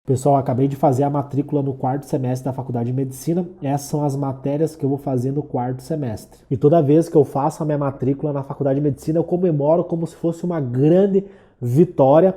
Pessoal, acabei de fazer a matrícula no quarto semestre da Faculdade de Medicina. Essas são as matérias que eu vou fazer no quarto semestre. E toda vez que eu faço a minha matrícula na Faculdade de Medicina, eu comemoro como se fosse uma grande vitória,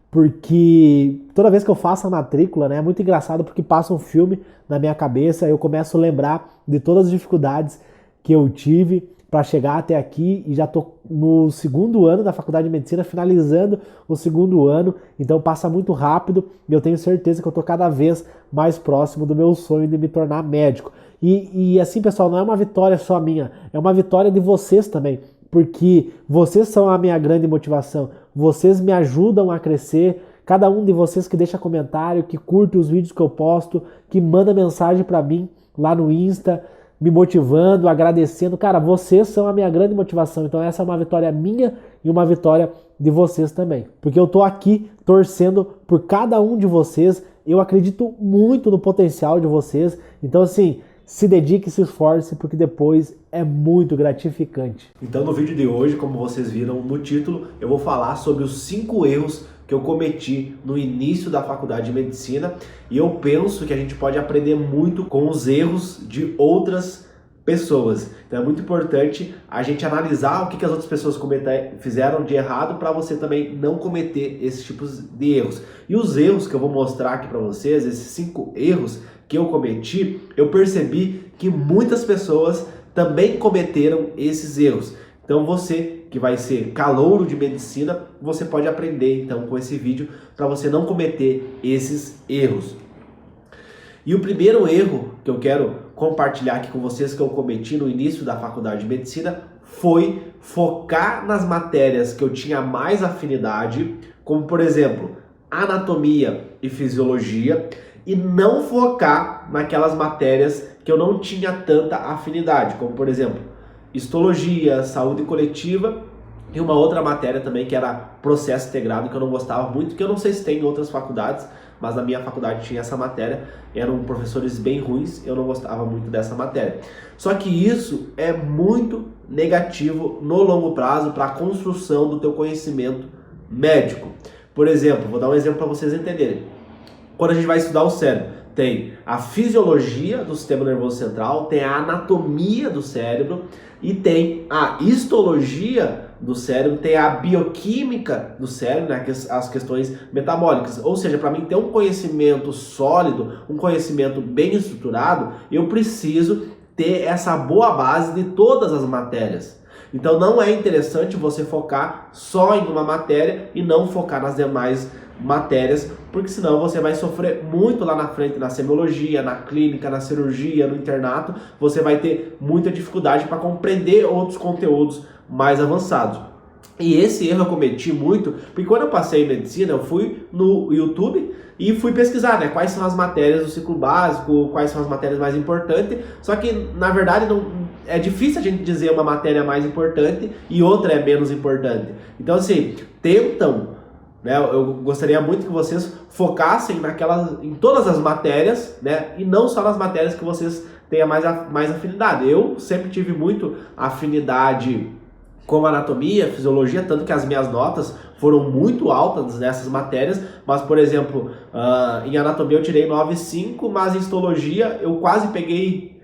porque toda vez que eu faço a matrícula, né, é muito engraçado porque passa um filme na minha cabeça, eu começo a lembrar de todas as dificuldades que eu tive para chegar até aqui e já estou no segundo ano da Faculdade de Medicina, finalizando o segundo ano, então passa muito rápido e eu tenho certeza que eu estou cada vez mais próximo do meu sonho de me tornar médico. E assim, pessoal, não é uma vitória só minha, é uma vitória de vocês também, porque vocês são a minha grande motivação, vocês me ajudam a crescer. Cada um de vocês que deixa comentário, que curte os vídeos que eu posto, que manda mensagem para mim lá no Insta, me motivando, agradecendo. Cara, vocês são a minha grande motivação. Então essa é uma vitória minha e uma vitória de vocês também. Porque eu tô aqui torcendo por cada um de vocês. Eu acredito muito no potencial de vocês. Então assim, se dedique, se esforce, porque depois é muito gratificante. Então no vídeo de hoje, como vocês viram no título, eu vou falar sobre os 5 erros que eu cometi no início da faculdade de medicina, e eu penso que a gente pode aprender muito com os erros de outras pessoas. Então é muito importante a gente analisar o que as outras pessoas fizeram de errado para você também não cometer esses tipos de erros. E os erros que eu vou mostrar aqui para vocês, esses 5 erros que eu cometi, eu percebi que muitas pessoas também cometeram esses erros. Então você que vai ser calouro de medicina, você pode aprender então com esse vídeo para você não cometer esses erros. E o primeiro erro que eu quero compartilhar aqui com vocês que eu cometi no início da faculdade de medicina foi focar nas matérias que eu tinha mais afinidade, como por exemplo, anatomia e fisiologia, e não focar naquelas matérias que eu não tinha tanta afinidade, como por exemplo, histologia, saúde coletiva e uma outra matéria também que era processo integrado, que eu não gostava muito, que eu não sei se tem em outras faculdades, mas na minha faculdade tinha essa matéria, eram professores bem ruins, eu não gostava muito dessa matéria. Só que isso é muito negativo no longo prazo para a construção do teu conhecimento médico. Por exemplo, vou dar um exemplo para vocês entenderem. Quando a gente vai estudar o cérebro, tem a fisiologia do sistema nervoso central, tem a anatomia do cérebro e tem a histologia do cérebro, tem a bioquímica do cérebro, né, as questões metabólicas. Ou seja, para mim ter um conhecimento sólido, um conhecimento bem estruturado, eu preciso ter essa boa base de todas as matérias. Então não é interessante você focar só em uma matéria e não focar nas demais matérias, porque senão você vai sofrer muito lá na frente na semiologia, na clínica, na cirurgia, no internato, você vai ter muita dificuldade para compreender outros conteúdos mais avançados. E esse erro eu cometi muito, porque quando eu passei em medicina, eu fui no YouTube e fui pesquisar, né, quais são as matérias do ciclo básico, quais são as matérias mais importantes, só que na verdade não é difícil a gente dizer uma matéria mais importante e outra é menos importante. Então assim, eu gostaria muito que vocês focassem em todas as matérias, né, e não só nas matérias que vocês tenham mais afinidade. Eu sempre tive muito afinidade com anatomia, fisiologia, tanto que as minhas notas foram muito altas nessas matérias, mas, por exemplo, em anatomia eu tirei 9,5, mas em histologia eu quase peguei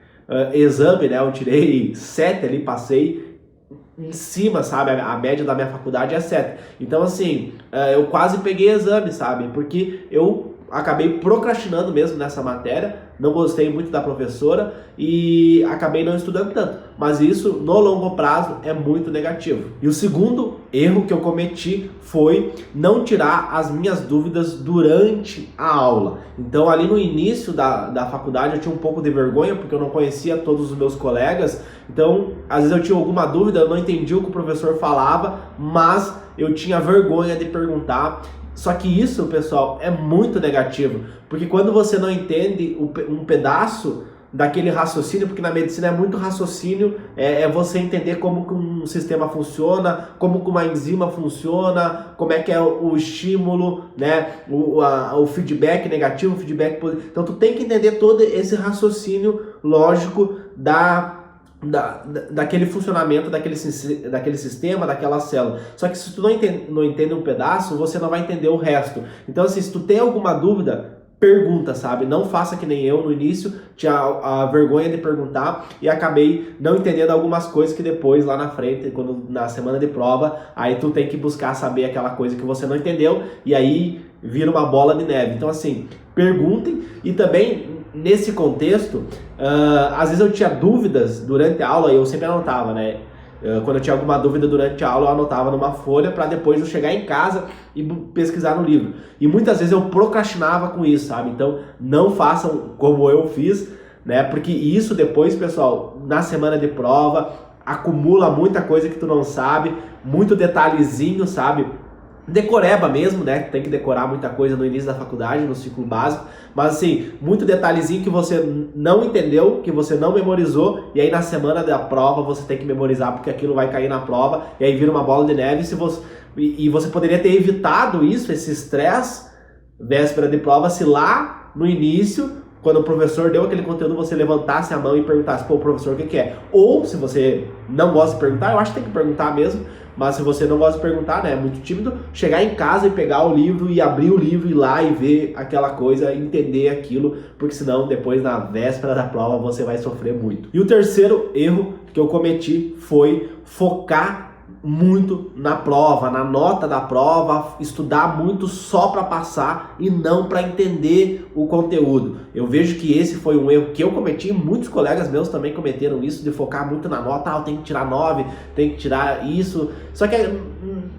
exame, né, eu tirei 7 ali, passei em cima, sabe? A média da minha faculdade é 7. Então, assim, eu quase peguei exame, sabe? Porque eu acabei procrastinando mesmo nessa matéria, não gostei muito da professora e acabei não estudando tanto. Mas isso, no longo prazo, é muito negativo. E o segundo erro que eu cometi foi não tirar as minhas dúvidas durante a aula. Então, ali no início da faculdade, eu tinha um pouco de vergonha, porque eu não conhecia todos os meus colegas. Então, às vezes eu tinha alguma dúvida, eu não entendia o que o professor falava, mas eu tinha vergonha de perguntar. Só que isso, pessoal, é muito negativo, porque quando você não entende um pedaço daquele raciocínio, porque na medicina é muito raciocínio, é você entender como que um sistema funciona, como que uma enzima funciona, como é que é o estímulo, né, o feedback negativo, o feedback positivo. Então tu tem que entender todo esse raciocínio lógico daquele funcionamento, daquele sistema, daquela célula. Só que se tu não entende um pedaço, você não vai entender o resto. Então assim, se tu tem alguma dúvida, pergunta, sabe? Não faça que nem eu no início, tinha a vergonha de perguntar e acabei não entendendo algumas coisas que depois lá na frente, quando na semana de prova, aí tu tem que buscar saber aquela coisa que você não entendeu e aí vira uma bola de neve. Então assim, perguntem. E também nesse contexto, às vezes eu tinha dúvidas durante a aula e eu sempre anotava, né? Quando eu tinha alguma dúvida durante a aula, eu anotava numa folha para depois eu chegar em casa e pesquisar no livro. E muitas vezes eu procrastinava com isso, sabe? Então não façam como eu fiz, né? Porque isso depois, pessoal, na semana de prova, acumula muita coisa que tu não sabe, muito detalhezinho, sabe? Decoreba mesmo, né? Tem que decorar muita coisa no início da faculdade, no ciclo básico, mas assim, muito detalhezinho que você não entendeu, que você não memorizou, e aí na semana da prova você tem que memorizar, porque aquilo vai cair na prova, e aí vira uma bola de neve. E você poderia ter evitado isso, esse estresse, véspera de prova, se lá no início, quando o professor deu aquele conteúdo, você levantasse a mão e perguntasse, pô, professor, o que é? Ou, se você não gosta de perguntar, eu acho que tem que perguntar mesmo, mas se você não gosta de perguntar, né, é muito tímido, chegar em casa e pegar o livro e abrir o livro, ir lá e ver aquela coisa, entender aquilo, porque senão depois na véspera da prova você vai sofrer muito. E o terceiro erro que eu cometi foi focar muito na prova, na nota da prova, estudar muito só para passar e não para entender o conteúdo. Eu vejo que esse foi um erro que eu cometi, muitos colegas meus também cometeram isso, de focar muito na nota, eu tenho que tirar 9, tenho que tirar isso. Só que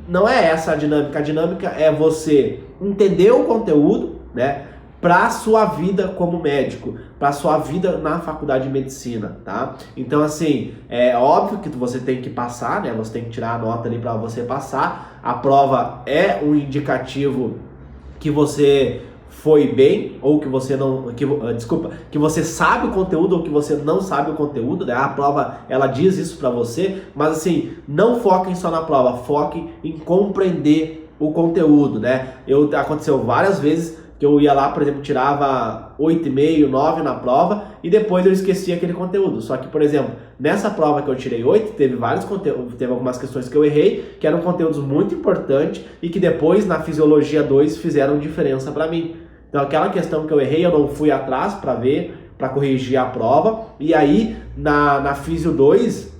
não é essa a dinâmica é você entender o conteúdo, né? Para a sua vida como médico, para a sua vida na faculdade de medicina, tá? Então, assim, é óbvio que você tem que passar, né? Você tem que tirar a nota ali para você passar. A prova é um indicativo que você foi bem ou que você não... que você sabe o conteúdo ou que você não sabe o conteúdo, né? A prova, ela diz isso para você, mas, assim, não foquem só na prova, foquem em compreender o conteúdo, né? Aconteceu várias vezes que eu ia lá, por exemplo, tirava 8,5, 9 na prova e depois eu esquecia aquele conteúdo. Só que, por exemplo, nessa prova que eu tirei 8, teve vários conteúdos, teve algumas questões que eu errei, que eram conteúdos muito importantes e que depois na Fisiologia 2 fizeram diferença para mim. Então aquela questão que eu errei, eu não fui atrás para ver, para corrigir a prova, e aí na Fisio 2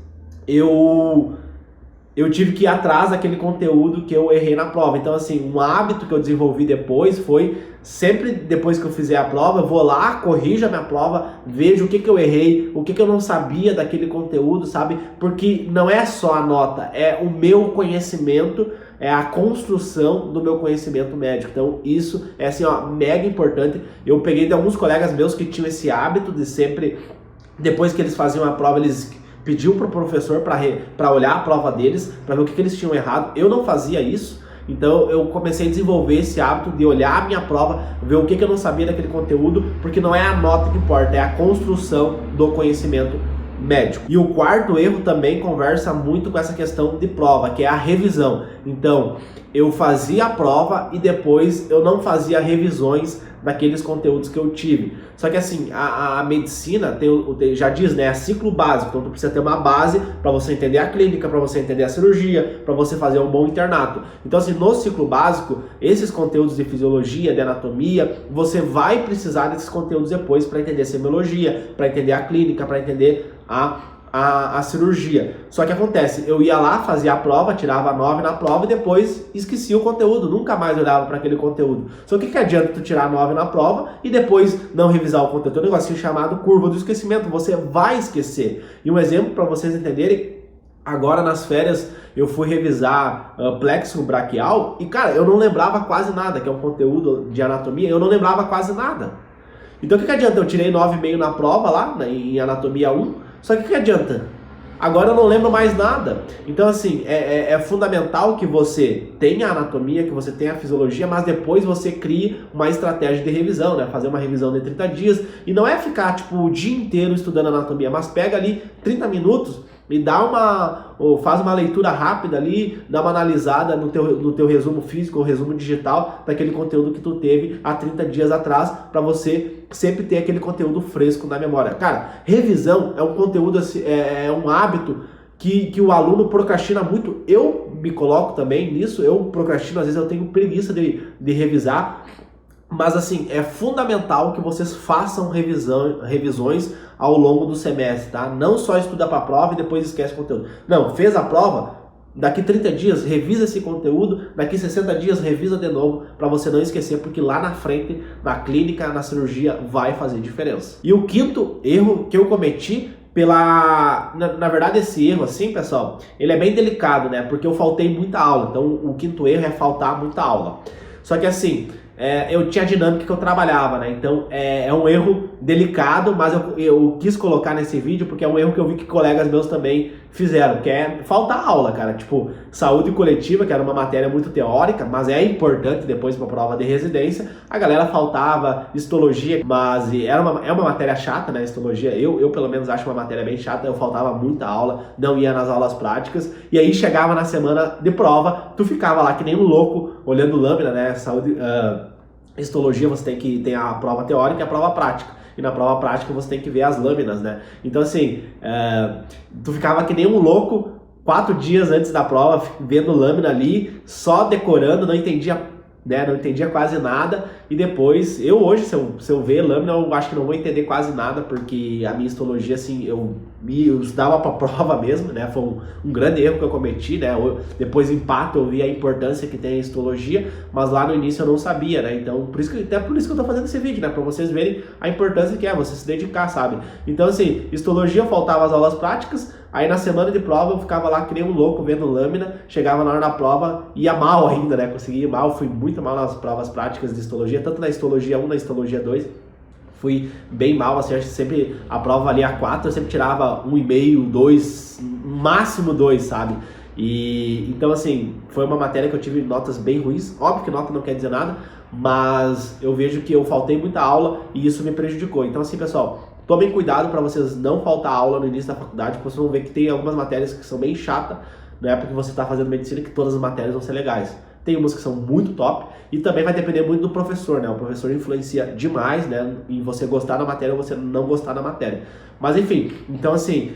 eu tive que ir atrás daquele conteúdo que eu errei na prova. Então, assim, um hábito que eu desenvolvi depois foi, sempre depois que eu fizer a prova, eu vou lá, corrijo a minha prova, vejo o que eu errei, o que eu não sabia daquele conteúdo, sabe? Porque não é só a nota, é o meu conhecimento, é a construção do meu conhecimento médico. Então, isso é, assim, ó, mega importante. Eu peguei de alguns colegas meus que tinham esse hábito de sempre, depois que eles faziam a prova, eles pediu para o professor para olhar a prova deles, para ver o que eles tinham errado. Eu não fazia isso, então eu comecei a desenvolver esse hábito de olhar a minha prova, ver o que eu não sabia daquele conteúdo, porque não é a nota que importa, é a construção do conhecimento médico. E o quarto erro também conversa muito com essa questão de prova, que é a revisão. Então, eu fazia a prova e depois eu não fazia revisões daqueles conteúdos que eu tive. Só que assim, a medicina já diz, né, é ciclo básico, então tu precisa ter uma base para você entender a clínica, para você entender a cirurgia, para você fazer um bom internato. Então assim, no ciclo básico, esses conteúdos de fisiologia, de anatomia, você vai precisar desses conteúdos depois para entender semiologia, para entender a clínica, para entender a cirurgia. Só que acontece, eu ia lá, fazia a prova, tirava 9 na prova e depois esquecia o conteúdo, nunca mais olhava para aquele conteúdo. Só que adianta tu tirar 9 na prova e depois não revisar o conteúdo? Tem um negocinho chamado curva do esquecimento, você vai esquecer. E um exemplo para vocês entenderem, agora nas férias eu fui revisar plexo braquial e cara, eu não lembrava quase nada, que é um conteúdo de anatomia, eu não lembrava quase nada. Então o que adianta? Eu tirei 9,5 na prova lá, em anatomia 1, só que o que adianta? Agora eu não lembro mais nada. Então assim, é fundamental que você tenha a anatomia, que você tenha a fisiologia, mas depois você crie uma estratégia de revisão, né? Fazer uma revisão de 30 dias. E não é ficar tipo o dia inteiro estudando anatomia, mas pega ali 30 minutos e faz uma leitura rápida ali, dá uma analisada no teu resumo físico ou resumo digital daquele conteúdo que tu teve há 30 dias atrás, para você sempre ter aquele conteúdo fresco na memória. Cara, revisão é um conteúdo, é um hábito que o aluno procrastina muito. Eu me coloco também nisso, eu procrastino, às vezes eu tenho preguiça de revisar, Mas assim, é fundamental que vocês façam revisões ao longo do semestre, tá? Não só estuda para a prova e depois esquece o conteúdo. Não, fez a prova, daqui 30 dias revisa esse conteúdo, daqui 60 dias revisa de novo, para você não esquecer, porque lá na frente, na clínica, na cirurgia, vai fazer diferença. E o quinto erro que eu cometi na verdade, esse erro, assim, pessoal, ele é bem delicado, né? Porque eu faltei muita aula. Então, o quinto erro é faltar muita aula. Só que assim, eu tinha a dinâmica que eu trabalhava, né? Então é um erro delicado, mas eu quis colocar nesse vídeo porque é um erro que eu vi que colegas meus também fizeram, que é faltar aula, cara. Tipo, saúde coletiva, que era uma matéria muito teórica, mas é importante depois para a prova de residência. A galera faltava histologia, mas é uma matéria chata, né? Histologia, eu pelo menos acho uma matéria bem chata. Eu faltava muita aula, não ia nas aulas práticas, e aí chegava na semana de prova, tu ficava lá que nem um louco, olhando lâmina, né? Saúde, histologia você tem a prova teórica e a prova prática. E na prova prática você tem que ver as lâminas, né? Então assim, tu ficava que nem um louco 4 dias antes da prova, vendo lâmina ali, só decorando, não entendia, né? Não entendia quase nada. E depois, eu hoje, se eu ver lâmina, eu acho que não vou entender quase nada, porque a minha histologia, assim, eu estudava para prova mesmo, né? Foi um grande erro que eu cometi, né? Depois empate, eu vi a importância que tem a histologia, mas lá no início eu não sabia, né? Então, até por isso que eu tô fazendo esse vídeo, né? Para vocês verem a importância que é você se dedicar, sabe? Então, assim, histologia, faltava as aulas práticas. Aí na semana de prova eu ficava lá que nem um louco vendo lâmina, chegava na hora da prova, ia mal ainda, né? Consegui ir mal, fui muito mal nas provas práticas de histologia, tanto na histologia 1, na histologia 2. Fui bem mal, assim, acho que sempre a prova valia 4, eu sempre tirava 1,5, 2, máximo 2, sabe? E então assim, foi uma matéria que eu tive notas bem ruins. Óbvio que nota não quer dizer nada, mas eu vejo que eu faltei muita aula e isso me prejudicou. Então assim, pessoal, tomem cuidado para vocês não faltar aula no início da faculdade, porque vocês vão ver que tem algumas matérias que são bem chatas, não é porque você está fazendo medicina que todas as matérias vão ser legais. Tem umas que são muito top e também vai depender muito do professor, né? O professor influencia demais, né? Em você gostar da matéria ou você não gostar da matéria. Mas enfim, então assim,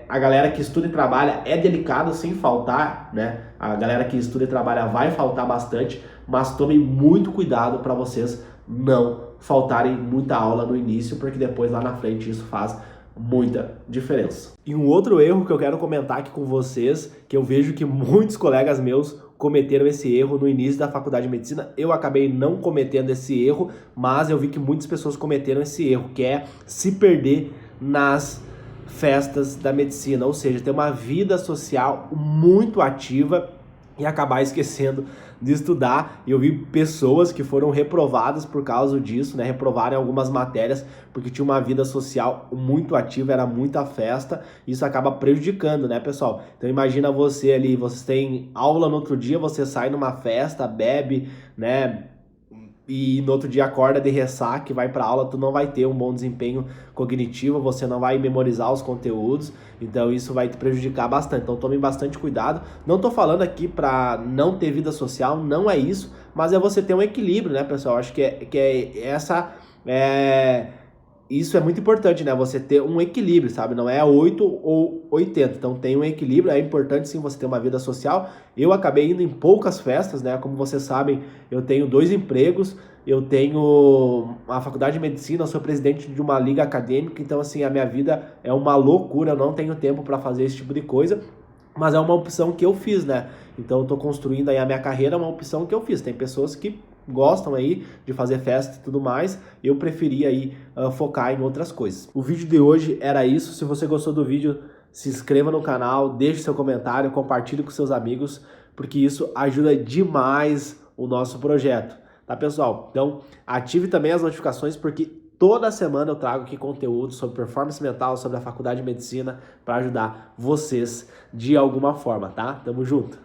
a galera que estuda e trabalha é delicado sim faltar, né? A galera que estuda e trabalha vai faltar bastante, mas tomem muito cuidado para vocês não faltarem muita aula no início, porque depois lá na frente isso faz muita diferença. E um outro erro que eu quero comentar aqui com vocês, que eu vejo que muitos colegas meus cometeram esse erro no início da faculdade de medicina. Eu acabei não cometendo esse erro, mas eu vi que muitas pessoas cometeram esse erro, que é se perder nas festas da medicina, ou seja, ter uma vida social muito ativa e acabar esquecendo de estudar. E eu vi pessoas que foram reprovadas por causa disso, né? Reprovaram algumas matérias porque tinha uma vida social muito ativa, era muita festa. Isso acaba prejudicando, né, pessoal? Então imagina você ali, você tem aula no outro dia, você sai numa festa, bebe, né? E no outro dia acorda de ressaca, vai para aula, tu não vai ter um bom desempenho cognitivo, você não vai memorizar os conteúdos, então isso vai te prejudicar bastante. Então tomem bastante cuidado. Não tô falando aqui para não ter vida social, não é isso, mas é você ter um equilíbrio, né, pessoal? Acho isso é muito importante, né? Você ter um equilíbrio, sabe? Não é 8 ou 80. Então tem um equilíbrio. É importante sim você ter uma vida social. Eu acabei indo em poucas festas, né? Como vocês sabem, eu tenho 2 empregos. Eu tenho a faculdade de medicina, eu sou presidente de uma liga acadêmica. Então assim, a minha vida é uma loucura. Eu não tenho tempo para fazer esse tipo de coisa. Mas é uma opção que eu fiz, né? Então eu tô construindo aí a minha carreira, é uma opção que eu fiz. Tem pessoas que gostam aí de fazer festa e tudo mais, eu preferi aí focar em outras coisas. O vídeo de hoje era isso. Se você gostou do vídeo, se inscreva no canal, deixe seu comentário, compartilhe com seus amigos, porque isso ajuda demais o nosso projeto, tá, pessoal? Então, ative também as notificações, porque toda semana eu trago aqui conteúdo sobre performance mental, sobre a faculdade de medicina, para ajudar vocês de alguma forma, tá? Tamo junto!